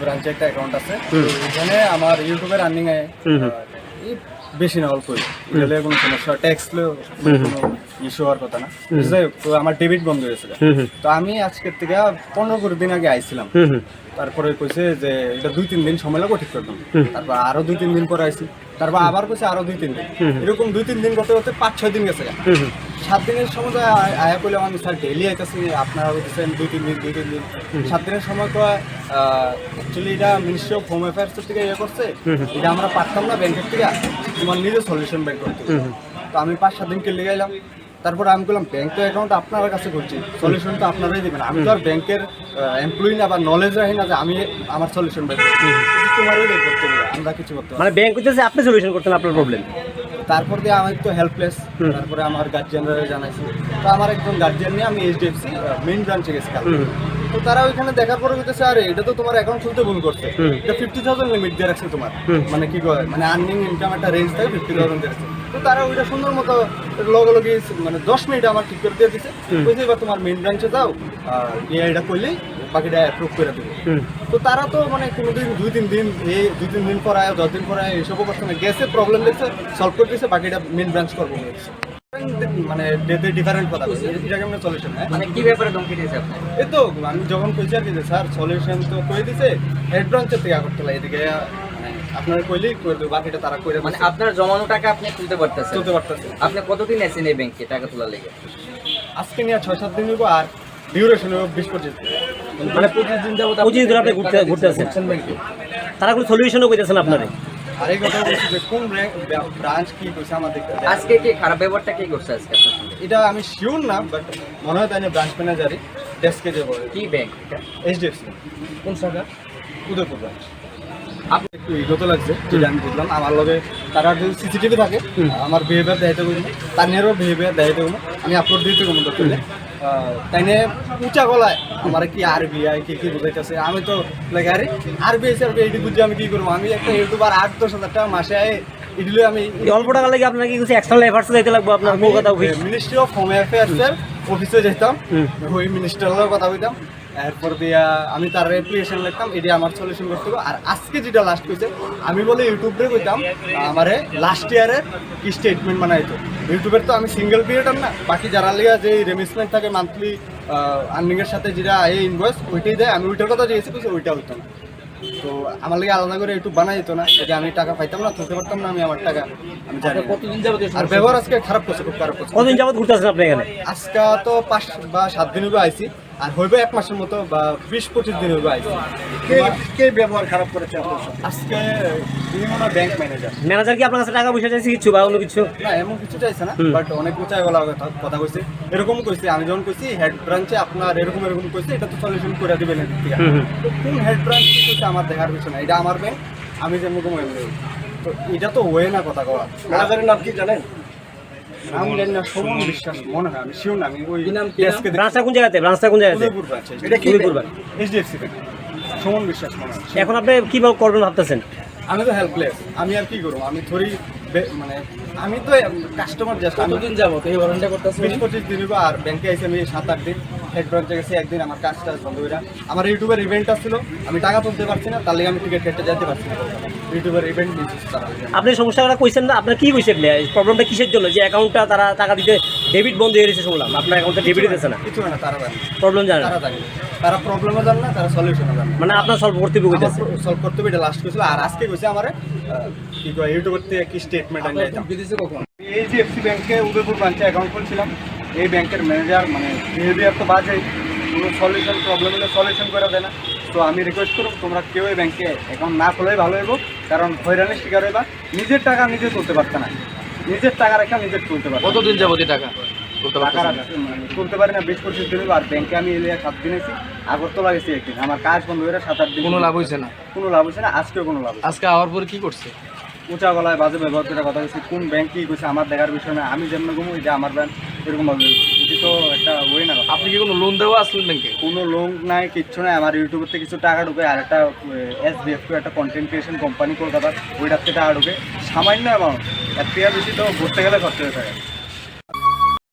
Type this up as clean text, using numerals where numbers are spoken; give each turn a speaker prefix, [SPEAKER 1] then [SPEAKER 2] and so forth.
[SPEAKER 1] ব্রাঞ্চে একটা অ্যাকাউন্ট আছে, এখানে আমার ইউটিউবের আর্নিং বেশি না, অল্পই। এগুলো কোনো সমস্যা, ট্যাক্স কোনো ইস্যু হওয়ার কথা না। তো আমার ডেবিট বন্ধ হয়েছিল। তো আমি আজকের থেকে 15-20 দিন আগে আইছিলাম। তারপরে কইছে যে এটা 2-3 দিন সময় লাগবে ঠিক করতাম। তারপর আরো 2-3 দিন পরে আইছি, তারপর আবার কইছে আরো 2-3 দিন। এরকম 2-3 দিন করতে করতে 5-6 দিন গেছে। 7 দিনের সময় আয়া কইলাম আমি স্যার ডেইলি আইতাছি, আপনারা বলতেছেন 2-3 দিন। 7 দিনের সময় তো অ্যাকচুয়ালি এটা মিনিস্ট্রি অফ হোম অ্যাফেয়ার্স থেকে ইয়ে করছে, এটা আমরা পারতাম না ব্যাংকের থেকে তোমার নিজে সলিউশন বের করতে। তো আমি 5-7 দিন কেলে গেলাম। তারপর আমি বললাম ব্যাংক তো অ্যাকাউন্ট আপনার কাছে করছি, সলিউশন তো আপনারাই দেবেন। আমি তো আর ব্যাংকের এমপ্লয়ি না বা নলেজ রাখি না যে আমি আমার সলিউশন বের করছি, তোমারই বের করতে হবে, আমরা কিছু করতে পারি।
[SPEAKER 2] মানে ব্যাংক হচ্ছে আপনি সলিউশন করতেন আপনার প্রবলেম।
[SPEAKER 1] তারপর দিয়ে আমি তো হেল্পলেস। তারপরে আমার গার্জিয়ানরা জানাইছি, তো আমার একজন গার্জিয়ান নিয়ে আমি এইচডিএফসি মেইন ব্রাঞ্চে গেছি। তো তারা ওইখানে দেখার পরে বলতেছে আরে এটা তো তোমার অ্যাকাউন্ট খুলতে ভুল করছে, এটা 50,000 লিমিট দিয়ে রাখছে তোমার, মানে কি করে মানে আর্নিং ইনকাম একটা রেঞ্জ থাকে 50,000 দিয়ে রাখছে। তো তারা ওইটা সুন্দর মতো লগে মানে 10 মিনিট আমার ঠিক করে দিয়ে দিচ্ছে। বলছে এবার তোমার মেইন ব্রাঞ্চে যাও, এটা করলেই বাকিটা অ্যাপ্রুভ করে দেবে। তো তারা তো মানে কোনোদিন 2-3 দিন পর আয়, 10 দিন পর আয়, এসবও করছে না। গেছে প্রবলেম দেখছে, সলভ করে দিচ্ছে, বাকিটা মেইন ব্রাঞ্চ করবো বলেছে। মানে ডেতে ডিফারেন্ট কথা বলছে, এটা কেমন সলিউশন?
[SPEAKER 3] মানে কি ব্যাপারে ধমকি দিয়েছে আপনি?
[SPEAKER 1] এই তো আমি যখন কইছি আর কি যে স্যার সলিউশন তো করে দিছে, হেড ব্রাঞ্চের থেকে করতে লাগে, এদিকে আপনারা কইলেই করে দেবো, বাকিটা তারা করে।
[SPEAKER 3] মানে আপনার জমানো টাকা আপনি তুলতে পারতেছেন?
[SPEAKER 1] তুলতে পারতেছে।
[SPEAKER 3] আপনি কতদিন আছেন এই ব্যাংকে টাকা তোলার লেগে?
[SPEAKER 1] আজকে নিয়ে 6-7 দিন হইব, আর ডিউরেশন হইব 20-25 দিন।
[SPEAKER 2] মানে 25 দিন ধরে আপনি ঘুরতে আছেন ব্যাংকে, তারা কোনো সলিউশনও কইতেছেন আপনারে?
[SPEAKER 1] আর এই কথা বলছি যে কোন ব্রাঞ্চ কি কইছে আমাদের
[SPEAKER 3] আজকে কি খারাপ ব্যবহারটা কি করছে আজকে আপনার সঙ্গে?
[SPEAKER 1] এটা আমি শিওর না, বাট মনে হয় তাই না ব্রাঞ্চ ম্যানেজারই ডেস্কে যাবো।
[SPEAKER 3] কি ব্যাংক এটা?
[SPEAKER 1] এইচডিএফসি।
[SPEAKER 3] কোন শাখা?
[SPEAKER 1] উদয়পুর ব্রাঞ্চ। আপনি একটু ইগত লাগছে যেটা আমি বুঝলাম। আমার লগে তারা যদি সিসিটিভি থাকে, আমার বিহেভিয়ার দেখাইতে বলবো, তার নিয়েরও বিহেভিয়ার দেখাইতে বলবো, আমি আপলোড দিতে বলবো করলে। তাই নিয়ে উঁচা গলায় আমার কি আরবিআই কি বুঝাইতেছে, আমি তো লাগে আরে আরবিআই স্যার এইটি বুঝে আমি কি করবো? আমি একটা ইউটিউবার 8-10 হাজার টাকা মাসে এগুলো আমি
[SPEAKER 2] অল্প টাকা লাগে আপনার কি কিছু এক্সটার্নাল এফার্টস দিতে লাগবে আপনার Kolkata office?
[SPEAKER 1] Ministry of home অ্যাফেয়ার্সের অফিসে যেতাম, ওই মিনিস্টারের কথা বলতাম, এরপর দিয়া আমি তার অ্যাপ্লিকেশন লিখতাম, এটি আমার সলিউশন করতে হবে। আর আজকে যেটা লাস্ট হয়েছে, আমি বলে ইউটিউবে কইতাম আমারে লাস্ট ইয়ারের কি স্টেটমেন্ট বানাইতো। ইউটিউবের তো আমি সিঙ্গেল ক্রিয়েটার না, বাকি যারা লিয়া যে রেমিসমেন্ট থাকে মান্থলি আর্নিংয়ের সাথে যেটা এই ইনভয়েস ওইটাই দেয়, আমি ওইটার কথা জিজ্ঞেস করছি, ওইটা হইতো না। তো আমার লাগে আলাদা করে ইউটিউব বানাই যেত না, যে আমি টাকা পাইতাম না, তুলতে পারতাম না আমি আমার টাকা। আমি জানি
[SPEAKER 3] কতদিন যাবত?
[SPEAKER 1] আর ব্যবহার আজকে খারাপ করছে, খুব খারাপ করছে।
[SPEAKER 2] কতদিন যাবত ঘুরতে আছেন আপনি এখানে?
[SPEAKER 1] আজকে তো 5 বা 7 দিন হইব আইছি, আর হইব 1 মাসের মতো বা 20-25 দিন হইব আইছি। কে ব্যবহার খারাপ করেছে আপনার সাথে? আজকে ব্যাংক
[SPEAKER 2] ম্যানেজার কি আপনার কাছে টাকা পয়সা চাইছে কিছু বা অন্য কিছু?
[SPEAKER 1] না, এমন কিছু চাইছে না, বাট অনেক উঁচাই গলা কথা কইছে। এরকম কইছে, আমি যখন কইছি হেড ব্রাঞ্চে আপনার এরকম কইছে, এটা তো সলিউশন করে দিবেন এর থেকে। তো কোন হেড ব্রাঞ্চ কি কইছে আমার দেখার বিষয় না, এটা আমার ব্যাংক, আমি যেমন তো এটা তো ওয়ে না কথা কওয়া। ম্যানেজারের নাম কি জানেন? নাম জানি না, সুমন বিশ্বাস মনে হয়, আমি শিওর না। আমি ওই
[SPEAKER 2] ব্রাঞ্চটা কোন জায়গাতে? ব্রাঞ্চটা কোন জায়গাতে?
[SPEAKER 1] উদয়পুর ব্রাঞ্চ। এটা কি উদয়পুর ব্রাঞ্চ? এইচডিএফসি থেকে সুমন বিশ্বাস মনে হয়।
[SPEAKER 2] এখন আপনি কি করবেন ভাবতেছেন?
[SPEAKER 1] আমি তো হেল্পলেস, আমি আর কি করবো? আমি থোড়ি মানে আমি তো কাস্টমার জাস্ট। আমি
[SPEAKER 3] কতদিন যাবত এই ওয়ারেন্টটা করতেছেন?
[SPEAKER 1] 20-25 দিন হইব। আর ব্যাংকে আইসি আমি 7-8 দিন, হেড ব্রাঞ্চে গেছি একদিন, আমার কাজটা বন্ধ হয়ে যায়। আমার ইউটিউবের ইভেন্ট আসছিল, আমি টাকা তুলতে পারছি না, তার লেগে আমি টিকিট কেটে যেতে পারছি না। ইউটিউবের ইভেন্ট দিয়েছি তারা।
[SPEAKER 2] আপনি সমস্যাটা কইছেন না, আপনার কি কইছে? প্রবলেমটা কিসের জন্য যে অ্যাকাউন্টটা তারা টাকা দিতে ডেবিট বন্ধ হয়ে গেছে শুনলাম, আপনার অ্যাকাউন্টে ডেবিট দিতেছে না?
[SPEAKER 1] কিছু না, তারা জানে
[SPEAKER 2] প্রবলেম জানে,
[SPEAKER 1] তারা জানে, তারা প্রবলেমও জানে না, তারা সলিউশনও জানে।
[SPEAKER 2] মানে আপনার সলভ করতে হবে কইতেছে,
[SPEAKER 1] সলভ করতে হবে, এটা লাস্ট কইছিল। আর আজকে কইছে আমারে কি কয় ইউটিউবের থেকে কি স্টেটমেন্ট আনতে যাইতাম।
[SPEAKER 3] কখন?
[SPEAKER 1] এইচডিএফসি ব্যাংকে উদয়পুর ব্রাঞ্চে অ্যাকাউন্ট খুলছিলাম। এই ব্যাংকের ম্যানেজার মানে বিহেভিয়ার তো বাজেই, কোনো সলিউশন প্রবলেম হলে সলিউশন করে দেয় না। তো আমি রিকোয়েস্ট করব তোমরা কেউ এই ব্যাংকে অ্যাকাউন্ট না খোলাই ভালো হইব, কারণ হয়রানির শিকার হইবা। নিজের টাকা নিজে তুলতে পারতে না, নিজের টাকা রেখা নিজে তুলতে পারবে।
[SPEAKER 3] কতদিন যাবত এই টাকা
[SPEAKER 1] তুলতে পারি না, 20-25 দিন হইব। আর ব্যাংকে আমি এলিয়া 7 দিন আছি, আগরতলা গেছি একদিন, আমার কাজ বন্ধ হয়ে 7-8 দিন।
[SPEAKER 3] কোনো লাভ হয়েছে না?
[SPEAKER 1] কোনো লাভ হয়েছে না, আজকেও কোনো লাভ।
[SPEAKER 3] আজকে আওয়ার পরে কি করছে?
[SPEAKER 1] উঁচা গলায় বাজে ব্যবহার করে কথা বলছি। কোন ব্যাংক কি করছে আমার দেখার বিষয় না, আমি যেমন ঘুমো এটা আমার ব্যাংক, এরকম ভাবে। এটি তো একটা ওই না।
[SPEAKER 3] আপনি কি কোনো লোন দেওয়া আসলেন ব্যাংকে?
[SPEAKER 1] কোনো লোন নাই, কিচ্ছু নাই। আমার ইউটিউবের থেকে কিছু টাকা ঢুকে, আর একটা SBF একটা কন্টেন্ট ক্রিয়েশন কোম্পানি কলকাতার, ওইটার থেকে টাকা ঢুকে, সামান্য অ্যামাউন্ট। এর থেকে বেশি তো ঘুরতে গেলে খরচ হয়ে থাকে।